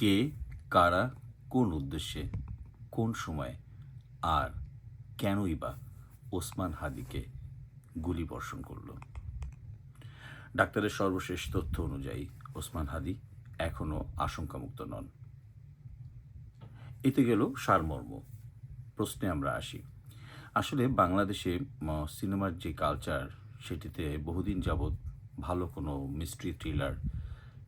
কে, কারা, কোন উদ্দেশ্যে, কোন সময়ে আর কেনই বা ওসমান হাদিকে গুলিবর্ষণ করল? ডাক্তারের সর্বশেষ তথ্য অনুযায়ী ওসমান হাদি এখনও আশঙ্কামুক্ত নন। এতে গেল সারমর্ম। প্রশ্নে আমরা আসি। আসলে বাংলাদেশে সিনেমার যে কালচার, সেটিতে বহুদিন যাবৎ ভালো কোনো মিস্ট্রি থ্রিলার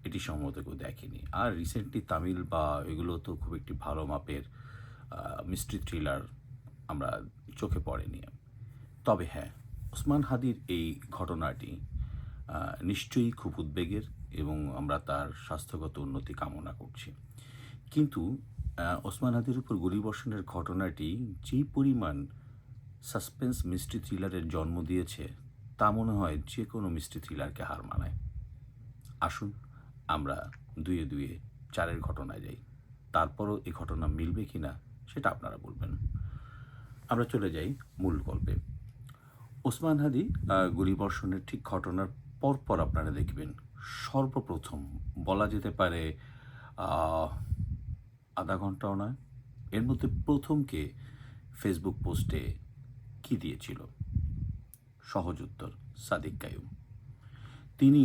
এটি সম্ভবত কেউ দেখেনি। আর রিসেন্টলি তামিল বা এগুলো তো খুব একটি ভালো মাপের মিস্ট্রি থ্রিলার আমরা চোখে পড়েনি। তবে হ্যাঁ, ওসমান হাদির এই ঘটনাটি নিশ্চয়ই খুব উদ্বেগের এবং আমরা তার স্বাস্থ্যগত উন্নতি কামনা করছি। কিন্তু ওসমান হাদির উপর গুলিবর্ষণের ঘটনাটি যেই পরিমাণ সাসপেন্স মিস্ট্রি থ্রিলারের জন্ম দিয়েছে, তা মনে হয় যে কোনো মিস্ট্রি থ্রিলারকে হার মানায়। আসুন আমরা দুয়ে দুয়ে চারের ঘটনায় যাই। তারপরও এই ঘটনা মিলবে কি না সেটা আপনারা বলবেন। আমরা চলে যাই মূল গল্পে। ওসমান হাদি গুলিবর্ষণের ঠিক ঘটনার পরপর আপনারা দেখবেন সর্বপ্রথম বলা যেতে পারে আধা ঘন্টাও নয়, এর মধ্যে প্রথমকে ফেসবুক পোস্টে কি দিয়েছিল? সহজ উত্তর, সাদিক কায়ুম। তিনি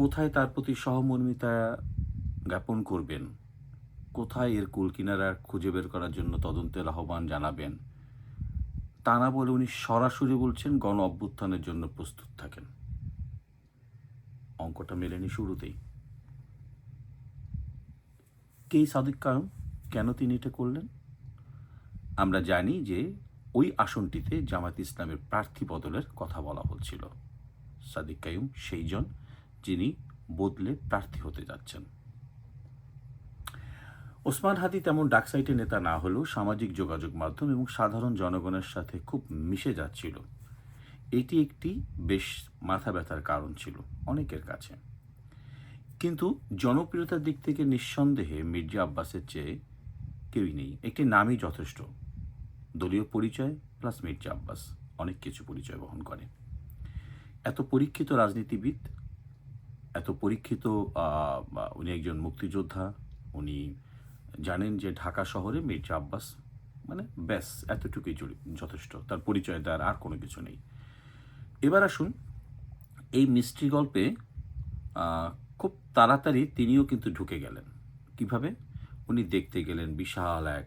কোথায় তার প্রতি সহমর্মিতা জ্ঞাপন করবেন, কোথায় এর কুলকিনারা খুঁজে বের করার জন্য তদন্তের আহ্বান জানাবেন, তা না বলে উনি সরাসরি বলছেন গণ অভ্যুত্থানের জন্য প্রস্তুত থাকেন। অঙ্কটা মেলেনি শুরুতেই। কে সাদিক কায়ুম? কেন তিনি এটা করলেন? আমরা জানি যে ওই আসনটিতে জামায়াত ইসলামের প্রার্থী বদলের কথা বলা হচ্ছিল। সাদিক কায়ুম সেইজন যিনি বদলে প্রার্থী হতে যাচ্ছেন। ওসমান হাদি তেমন ডাকসাইটের নেতা না হলেও সামাজিক যোগাযোগ মাধ্যম এবং সাধারণ জনগণের সাথে খুব মিশে যাচ্ছিল। এটি একটি বেশ মাথা ব্যথার কারণ ছিল অনেকের কাছে। কিন্তু জনপ্রিয়তার দিক থেকে নিঃসন্দেহে মির্জা আব্বাসের চেয়ে কেউই নেই। একটি নামই যথেষ্ট। দলীয় পরিচয় প্লাস মির্জা আব্বাস অনেক কিছু পরিচয় বহন করে। এত পরীক্ষিত রাজনীতিবিদ, এত পরীক্ষিত উনি একজন মুক্তিযোদ্ধা। উনি জানেন যে ঢাকা শহরে মির্জা আব্বাস মানে ব্যাস এতটুকুই যথেষ্ট। তার পরিচয় দেওয়ার আর কোনো কিছু নেই। এবার আসুন এই মিস্ট্রি গল্পে খুব তাড়াতাড়ি তিনিও কিন্তু ঢুকে গেলেন। কিভাবে? উনি দেখতে গেলেন বিশাল এক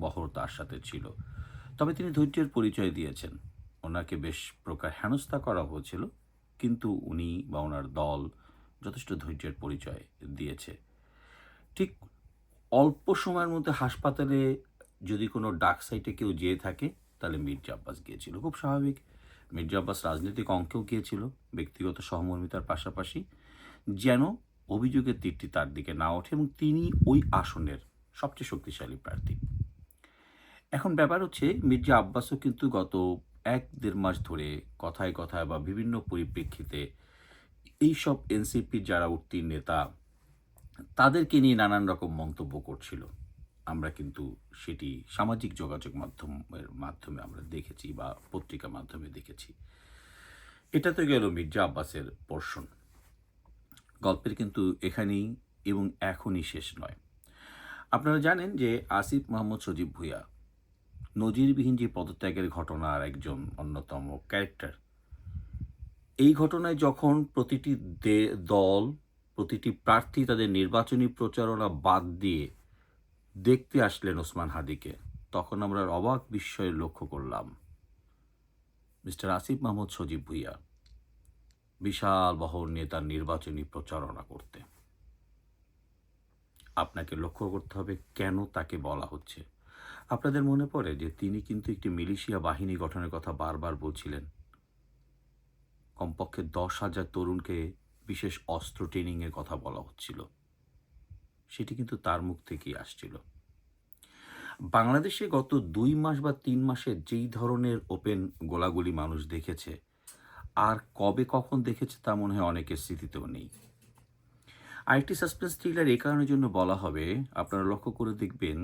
বহর তার সাথে ছিল। তবে তিনি ধৈর্যের পরিচয় দিয়েছেন। ওনাকে বেশ প্রকার হেনস্থা করা হয়েছিল, কিন্তু উনি বা ওনার দল যথেষ্ট ধৈর্যের পরিচয় দিয়েছে। ঠিক অল্প সময়ের মধ্যে হাসপাতালে যদি কোনো ডাক সাইটে কেউ যেয়ে থাকে, তাহলে মির্জা আব্বাস গিয়েছিল। খুব স্বাভাবিক। মির্জা আব্বাস রাজনৈতিক অঙ্কেও গিয়েছিল ব্যক্তিগত সহমর্মিতার পাশাপাশি, যেন অভিযোগের তীরটি তার দিকে না ওঠে এবং তিনি ওই আসনের সবচেয়ে শক্তিশালী প্রার্থী। এখন ব্যাপার হচ্ছে মির্জা আব্বাসও কিন্তু গত ১-১.৫ মাস ধরে কথায় কথায় বা বিভিন্ন পরিপ্রেক্ষিতে এইসব এনসিপির যারা উঠতি নেতা, তাদেরকে নিয়ে নানান রকম মন্তব্য করছিল। আমরা কিন্তু সেটি সামাজিক যোগাযোগ মাধ্যমে আমরা দেখেছি বা পত্রিকার মাধ্যমে দেখেছি। এটা তো গেল মির্জা আব্বাসের পোরশন। গল্পের কিন্তু এখানেই এবং এখনই শেষ নয়। আপনারা জানেন যে আসিফ মাহমুদ সজীব ভুঁইয়া নজিরবিহীন যে পদত্যাগের ঘটনার একজন অন্যতম ক্যারেক্টার। এই ঘটনায় যখন প্রতিটি দল, প্রতিটি প্রার্থী তাদের নির্বাচনী প্রচারণা বাদ দিয়ে দেখতে আসলেন ওসমান হাদিকে, তখন আমরা অবাক বিস্ময়ে লক্ষ্য করলাম মিস্টার আসিফ মাহমুদ সজীব ভুঁইয়া বিশাল বহর নিয়ে তার নির্বাচনী প্রচারণা করতে। আপনাকে লক্ষ্য করতে হবে কেন তাকে বলা হচ্ছে। আপনাদের মনে পড়ে যে তিনি কিন্তু একটি মিলিশিয়া বাহিনী গঠনের কথা বারবার বলছিলেন। কমপক্ষে ১০,০০০ তরুণকে বিশেষ অস্ত্র ট্রেনিংয়ের কথা বলা হচ্ছিল। সেটি কিন্তু তার মুখ থেকেই আসছিল। বাংলাদেশে গত ২ মাস বা ৩ মাসে যেই ধরনের ওপেন গোলাগুলি মানুষ দেখেছে, আর কবে কখন দেখেছে তা মনে হয় অনেকের স্মৃতিতেও নেই। আরেকটি সাসপেন্স থ্রিলার এই কারণের জন্য বলা হবে, আপনারা লক্ষ্য করে দেখবেন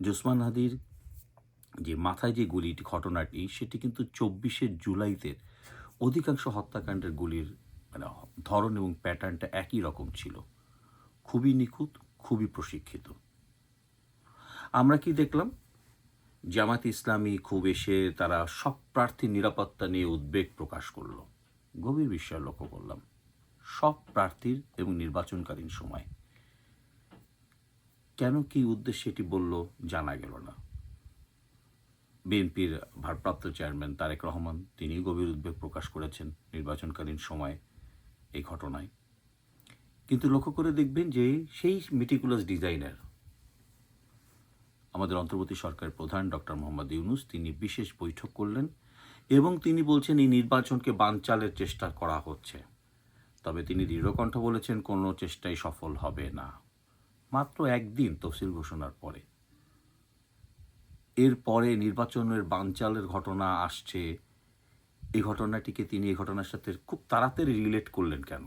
যে ওসমান হাদির যে মাথায় যে গুলিটি ঘটনাটি, সেটি কিন্তু ২৪শে জুলাইতে অধিকাংশ হত্যাকাণ্ডের গুলির মানে ধরন এবং প্যাটার্নটা একই রকম ছিল। খুবই নিখুঁত, খুবই প্রশিক্ষিত। আমরা কি দেখলাম? জামাত ইসলামী খুব এসে তারা সব প্রার্থীর নিরাপত্তা নিয়ে উদ্বেগ প্রকাশ করল। গভীর বিস্ময় লক্ষ্য করলাম সব প্রার্থীর এবং নির্বাচনকালীন সময়। কেন কি উদ্দেশ্যে এটি বলল জানা গেল না। বিএনপির ভারপ্রাপ্ত চেয়ারম্যান তারেক রহমান তিনি গভীর উদ্বেগ প্রকাশ করেছেন নির্বাচনকালীন সময় এই ঘটনায়। কিন্তু লক্ষ্য করে দেখবেন যে সেই মেটিকুলাস ডিজাইনার আমাদের অন্তর্বর্তী সরকারের প্রধান ডক্টর মোহাম্মদ ইউনূস তিনি বিশেষ বৈঠক করলেন এবং তিনি বলছেন এই নির্বাচনকে বানচালের চেষ্টা করা হচ্ছে। তবে তিনি দৃঢ়কণ্ঠ বলেছেন কোনো চেষ্টাই সফল হবে না। মাত্র একদিন তফসিল ঘোষণার পরে এরপরে নির্বাচনের বানচালের ঘটনা আসছে। এই ঘটনাটিকে তিনি এই ঘটনার সাথে খুব তাড়াতাড়ি রিলেট করলেন কেন?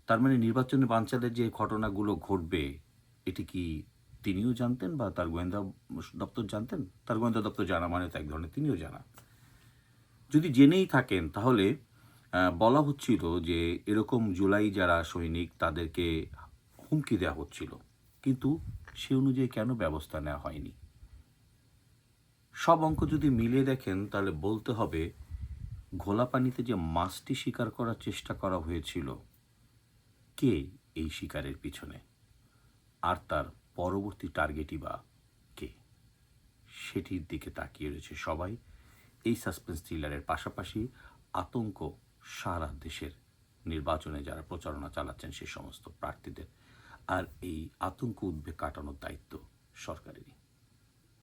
তার মানে নির্বাচনে বানচালের যে ঘটনাগুলো ঘটবে এটি কি তিনিও জানতেন বা তার গোয়েন্দা দপ্তর জানতেন? তার গোয়েন্দা দপ্তর জানা মানে তো এক ধরনের তিনিও জানা। যদি জেনেই থাকেন তাহলে বলা হচ্ছিল যে এরকম জুলাই যারা সৈনিক তাদেরকে হুমকি দেওয়া হচ্ছিল, কিন্তু সে অনুযায়ী কেন ব্যবস্থা নেওয়া হয়নি? সব অঙ্ক যদি মিলিয়ে দেখেন তাহলে বলতে হবে ঘোলা পানিতে যে মাছটি শিকার করার চেষ্টা করা হয়েছিল, কে এই শিকারের পিছনে, আর তার পরবর্তী টার্গেটই বা কে, সেটির দিকে তাকিয়ে রয়েছে সবাই। এই সাসপেন্স থ্রিলারের পাশাপাশি আতঙ্ক সারা দেশের নির্বাচনে যারা প্রচারণা চালাচ্ছেন সে সমস্ত প্রার্থীদের। আর এই আতঙ্ক উদ্বেগ কাটানোর দায়িত্ব সরকারেরই।